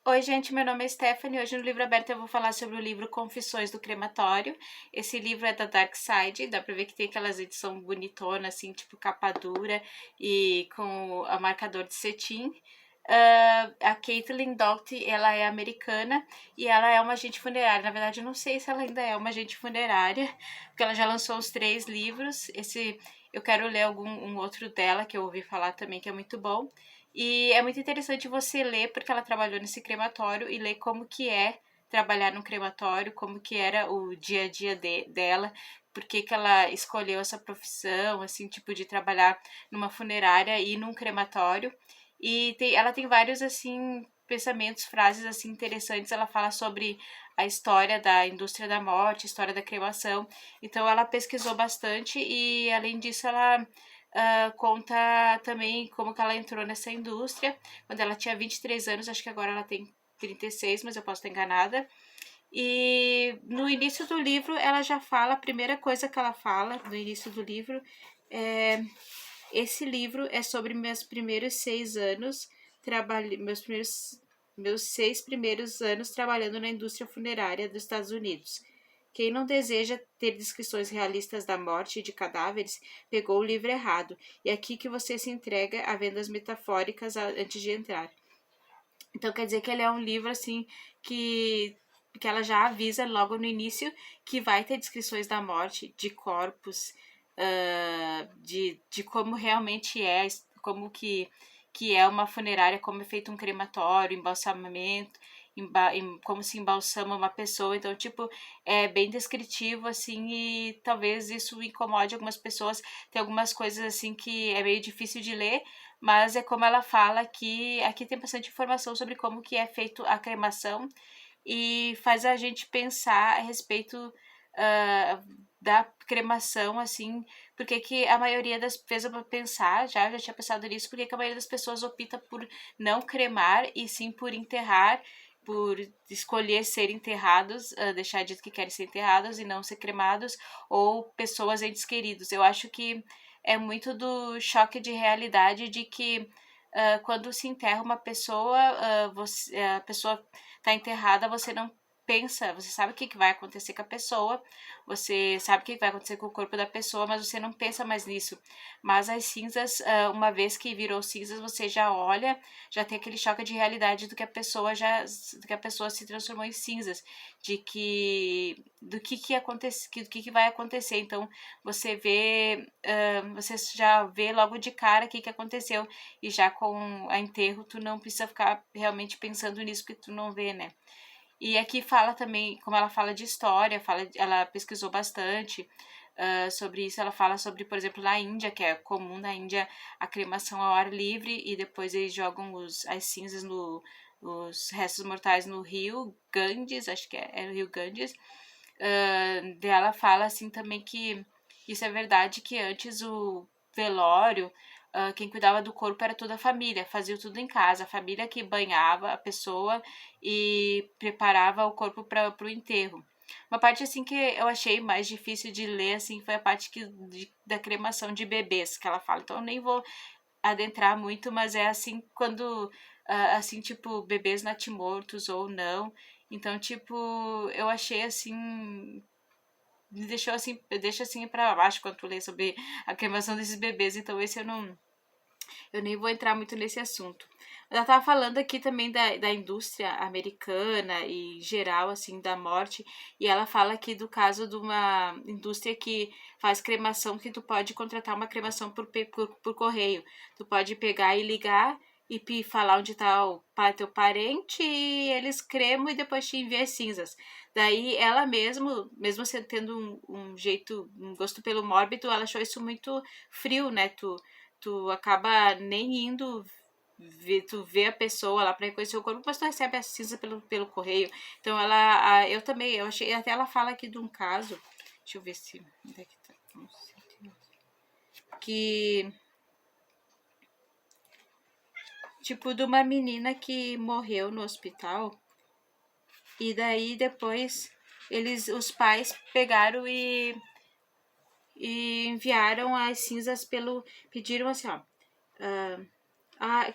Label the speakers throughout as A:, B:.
A: Oi, gente, meu nome é Stephanie. Hoje no Livro Aberto eu vou falar sobre o livro Confissões do Crematório. Esse livro é da Dark Side, dá pra ver que tem aquelas edições bonitonas, assim, tipo capa dura e com a marcador de cetim. A Caitlin Doughty, ela é americana e ela é uma agente funerária. Na verdade, eu não sei se ela ainda é uma agente funerária, porque ela já lançou os 3 livros. Eu quero ler um outro dela que eu ouvi falar também que é muito bom. E é muito interessante você ler, porque ela trabalhou nesse crematório, e ler como que é trabalhar no crematório, como que era o dia a dia dela, por que que ela escolheu essa profissão, assim, tipo, de trabalhar numa funerária e num crematório. Ela tem vários, assim, pensamentos, frases, assim, interessantes. Ela fala sobre a história da indústria da morte, história da cremação. Então, ela pesquisou bastante e, além disso, ela conta também como que ela entrou nessa indústria quando ela tinha 23 anos, acho que agora ela tem 36, mas eu posso estar enganada. E no início do livro ela já fala, a primeira coisa que ela fala no início do livro é: esse livro é sobre meus primeiros 6 anos, meus 6 primeiros anos trabalhando na indústria funerária dos Estados Unidos. Quem não deseja ter descrições realistas da morte e de cadáveres, pegou o livro errado. E é aqui que você se entrega a vendas metafóricas antes de entrar. Então quer dizer que ele é um livro assim que ela já avisa logo no início que vai ter descrições da morte, de corpos, de como realmente é, como que é uma funerária, como é feito um crematório, embalsamamento, como se embalsama uma pessoa. Então, tipo, é bem descritivo, assim, e talvez isso incomode algumas pessoas. Tem algumas coisas, assim, que é meio difícil de ler, mas é como ela fala que aqui tem bastante informação sobre como que é feito a cremação e faz a gente pensar a respeito da cremação, assim, porque que a maioria das fez eu pensar, já tinha pensado nisso, porque que a maioria das pessoas opta por não cremar e sim por enterrar, por escolher ser enterrados, deixar dito que querem ser enterrados e não ser cremados, ou pessoas entes queridos. Eu acho que é muito do choque de realidade de que quando se enterra uma pessoa, a pessoa está enterrada, você não pensa, você sabe o que vai acontecer com a pessoa, você sabe o que vai acontecer com o corpo da pessoa, mas você não pensa mais nisso. Mas as cinzas, uma vez que virou cinzas, você já olha, já tem aquele choque de realidade do que a pessoa se transformou em cinzas, de que do que vai acontecer. Então você vê, você já vê logo de cara o que aconteceu, e já com a enterro tu não precisa ficar realmente pensando nisso, porque tu não vê, né? E aqui fala também, como ela fala de história, ela pesquisou bastante sobre isso. Ela fala sobre, por exemplo, na Índia, que é comum na Índia a cremação ao ar livre, e depois eles jogam as cinzas os restos mortais no rio Ganges, acho que é o rio Ganges. Ela fala assim também que isso é verdade, que antes o velório, quem cuidava do corpo era toda a família, fazia tudo em casa, a família que banhava a pessoa e preparava o corpo para o enterro. Uma parte assim que eu achei mais difícil de ler assim foi a parte da cremação de bebês que ela fala. Então eu nem vou adentrar muito, mas é assim quando assim tipo bebês natimortos ou não. Então tipo eu achei assim me deixou assim, deixa assim para baixo quando tu lê sobre a cremação desses bebês. Então esse eu nem vou entrar muito nesse assunto. Ela estava falando aqui também da indústria americana e geral, assim, da morte. E ela fala aqui do caso de uma indústria que faz cremação, que tu pode contratar uma cremação por correio. Tu pode pegar e ligar e falar onde está o teu parente, e eles cremam e depois te enviam as cinzas. Daí ela mesmo você tendo um jeito, um gosto pelo mórbido, ela achou isso muito frio, né? Tu acaba nem indo ver, tu vê a pessoa lá para reconhecer o corpo, mas tu recebe a cinza pelo correio. Então eu também, eu achei, até ela fala aqui de um caso, deixa eu ver se, onde é que tá, não sei, que, tipo, de uma menina que morreu no hospital, e daí depois os pais pegaram e enviaram as cinzas pediram assim, ó,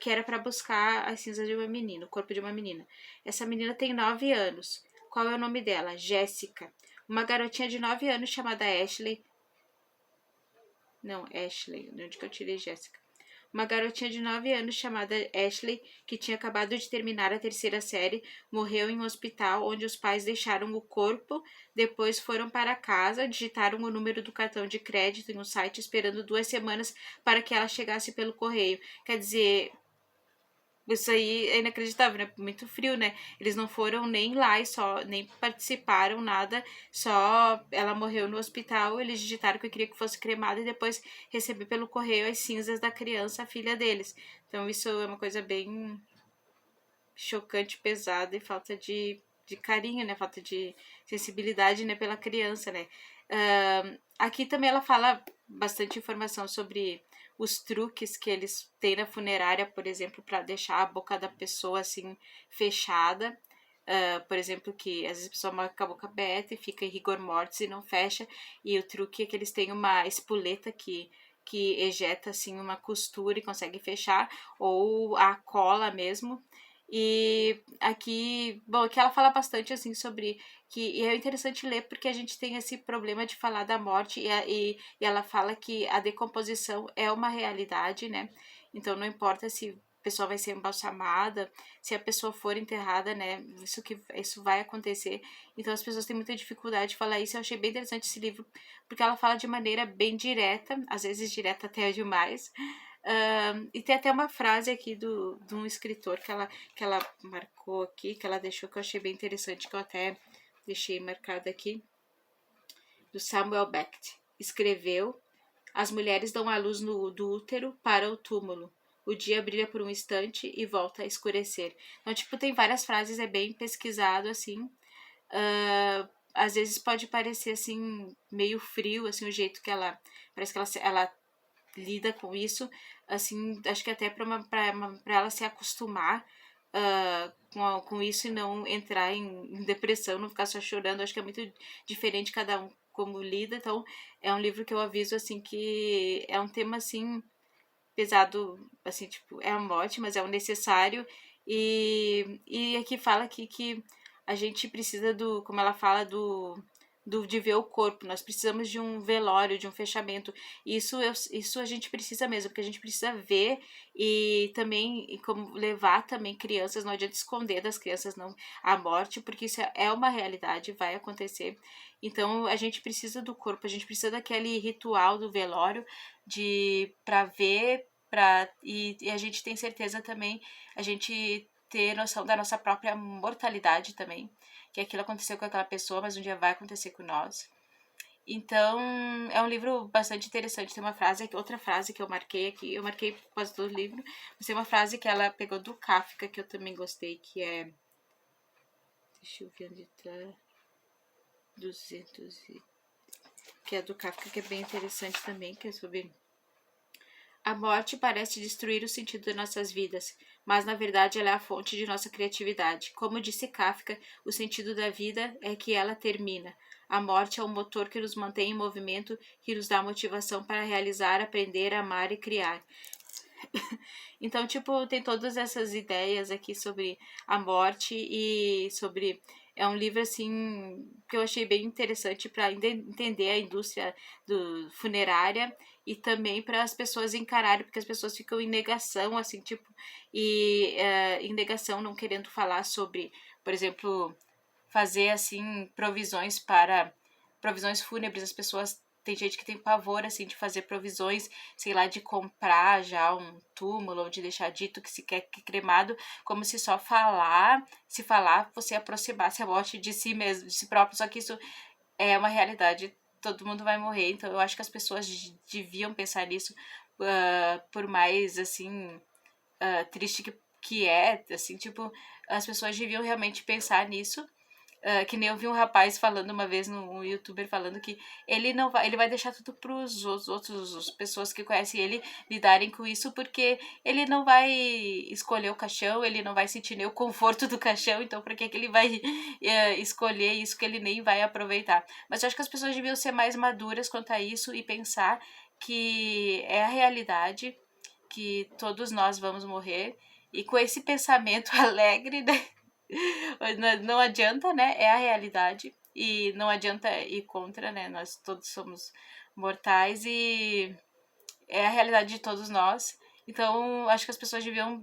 A: que era para buscar as cinzas de uma menina, o corpo de uma menina. Essa menina tem 9 anos. Qual é o nome dela? Jéssica. Uma garotinha de 9 anos chamada Ashley. Não, Ashley. Onde que eu tirei Jéssica? Uma garotinha de 9 anos chamada Ashley, que tinha acabado de terminar a terceira série, morreu em um hospital onde os pais deixaram o corpo, depois foram para casa, digitaram o número do cartão de crédito em um site, esperando 2 semanas para que ela chegasse pelo correio. Quer dizer, isso aí é inacreditável, né? Muito frio, né? Eles não foram nem lá e só, nem participaram, nada. Só ela morreu no hospital, eles digitaram que eu queria que fosse cremada e depois receber pelo correio as cinzas da criança, a filha deles. Então isso é uma coisa bem chocante, pesada e falta de carinho, né? Falta de sensibilidade, né? Pela criança, né? Aqui também ela fala bastante informação sobre os truques que eles têm na funerária, por exemplo, para deixar a boca da pessoa assim fechada. Por exemplo, que às vezes a pessoa morre com a boca aberta e fica em rigor mortis e não fecha. E o truque é que eles têm uma espoleta que ejeta assim uma costura e consegue fechar, ou a cola mesmo. E aqui, bom, aqui ela fala bastante assim sobre e é interessante ler porque a gente tem esse problema de falar da morte e ela fala que a decomposição é uma realidade, né? Então não importa se a pessoa vai ser embalsamada, se a pessoa for enterrada, né? Isso vai acontecer. Então as pessoas têm muita dificuldade de falar isso. Eu achei bem interessante esse livro porque ela fala de maneira bem direta, às vezes direta até demais. E tem até uma frase aqui de um escritor que ela marcou aqui, que ela deixou, que eu achei bem interessante, que eu até deixei marcado aqui, do Samuel Beckett. Escreveu: as mulheres dão a luz do útero para o túmulo. O dia brilha por um instante e volta a escurecer. Então, tipo, tem várias frases, é bem pesquisado, assim. Às vezes pode parecer, assim, meio frio, assim, o jeito que ela... Parece que ela lida com isso, assim, acho que até para ela se acostumar com isso e não entrar em depressão, não ficar só chorando. Acho que é muito diferente cada um como lida. Então é um livro que eu aviso assim que é um tema assim pesado, assim, tipo, é um mote, mas é um necessário. E aqui fala aqui que a gente precisa como ela fala, de ver o corpo. Nós precisamos de um velório, de um fechamento. Isso a gente precisa mesmo, porque a gente precisa ver e também e como levar também crianças. Não adianta esconder das crianças não a morte, porque isso é uma realidade, vai acontecer. Então a gente precisa do corpo, a gente precisa daquele ritual do velório de para ver, e a gente tem certeza também, a gente ter noção da nossa própria mortalidade também, que aquilo aconteceu com aquela pessoa, mas um dia vai acontecer com nós. Então, é um livro bastante interessante. Tem uma frase, outra frase que eu marquei aqui, eu marquei quase todo o livro, mas tem uma frase que ela pegou do Kafka, que eu também gostei, que é... Deixa eu ver onde tá... 200 que é do Kafka, que é bem interessante também, que é sobre... A morte parece destruir o sentido de nossas vidas, mas na verdade ela é a fonte de nossa criatividade. Como disse Kafka, o sentido da vida é que ela termina. A morte é o motor que nos mantém em movimento, que nos dá motivação para realizar, aprender, amar e criar. Então, tipo, tem todas essas ideias aqui sobre a morte e sobre... É um livro, assim, que eu achei bem interessante para entender a indústria funerária e também para as pessoas encararem, porque as pessoas ficam em negação, assim, tipo, em negação, não querendo falar sobre, por exemplo, fazer, assim, provisões fúnebres. As pessoas, tem gente que tem pavor, assim, de fazer provisões, sei lá, de comprar já um túmulo ou de deixar dito que se quer que cremado, como se só se falar, você aproximasse a morte de si mesmo, de si próprio. Só que isso é uma realidade, todo mundo vai morrer. Então eu acho que as pessoas deviam pensar nisso, por mais, assim, triste que é, assim, tipo, as pessoas deviam realmente pensar nisso. Que nem eu vi um rapaz falando uma vez, um youtuber falando que ele vai deixar tudo pros outros, as pessoas que conhecem ele lidarem com isso, porque ele não vai escolher o caixão, ele não vai sentir nem o conforto do caixão, então pra que ele vai escolher isso que ele nem vai aproveitar? Mas eu acho que as pessoas deviam ser mais maduras quanto a isso e pensar que é a realidade, que todos nós vamos morrer. E com esse pensamento alegre, né? Não adianta, né? É a realidade. E não adianta ir contra, né? Nós todos somos mortais e é a realidade de todos nós. Então, acho que as pessoas deviam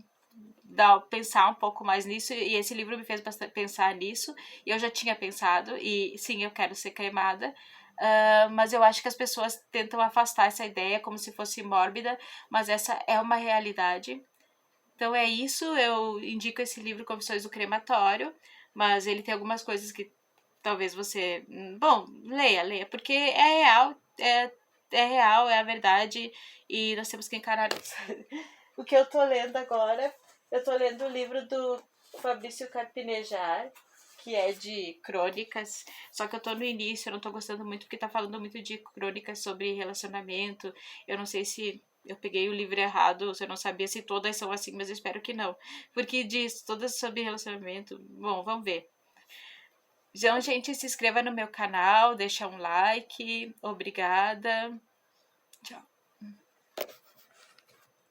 A: pensar um pouco mais nisso. E esse livro me fez pensar nisso. E eu já tinha pensado. E sim, eu quero ser cremada. Mas eu acho que as pessoas tentam afastar essa ideia como se fosse mórbida. Mas essa é uma realidade. Então é isso, eu indico esse livro Confissões do Crematório, mas ele tem algumas coisas que talvez você. Bom, leia, porque é real, é real, é a verdade e nós temos que encarar isso. O que eu tô lendo agora, eu tô lendo o livro do Fabrício Carpinejar, que é de crônicas, só que eu tô no início, eu não tô gostando muito porque tá falando muito de crônicas sobre relacionamento. Eu não sei se eu peguei o livro errado, se eu não sabia se todas são assim, mas eu espero que não. Porque diz todas sobre relacionamento. Bom, vamos ver. Então, gente, se inscreva no meu canal, deixa um like. Obrigada. Tchau.